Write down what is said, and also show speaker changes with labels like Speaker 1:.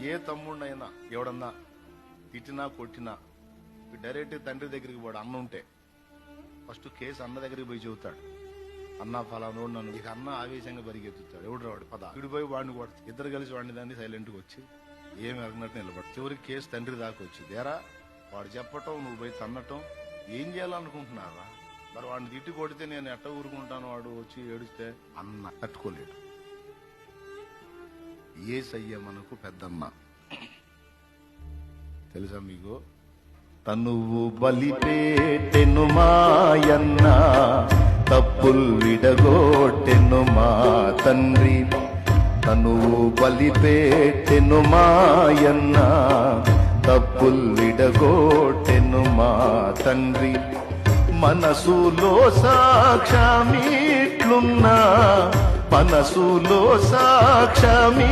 Speaker 1: ఏ తమ్ముడినైనా ఎవడన్నా తిట్టినా కొట్టినా డైరెక్ట్ తండ్రి దగ్గరికి పోడు. అన్న ఉంటే ఫస్ట్ కేసు అన్న దగ్గరికి పోయి చెబుతాడు, అన్న ఫలానోడు నన్ను. ఇక అన్న ఆవేశంగా పరిగెత్తుతాడు, ఎవడు రావాడు పద విడిపోయి వాడిని కొడతాడు. ఇద్దరు కలిసి వాడిని దాన్ని సైలెంట్గా వచ్చి ఏమి అడిగినట్టు నిలబడు. చివరికి కేసు తండ్రి దాకా వచ్చింది. ఏరా వాడు చెప్పటం, నువ్వు పోయి తన్నటం, ఏం చేయాలనుకుంటున్నారా? మరి వాడిని తిట్టి కొడితే నేను ఎట్ట ఊరుకుంటాను? వాడు వచ్చి ఏడిస్తే అన్న తట్టుకోలేడు. యేసయ్య మనకు పెద్దన్న. తెలుసా మీకు? తనువు బలిపేటెను మాయన్న, తప్పులు విడగొట్టెను మా తండ్రి. తనువు బలిపేటెను మాయన్న, తప్పులు విడగొట్టెను మా తండ్రి. మనసులో సాక్ష్యమిట్లున్నా, మనసులో సాక్ష్యమిట్లున్నా,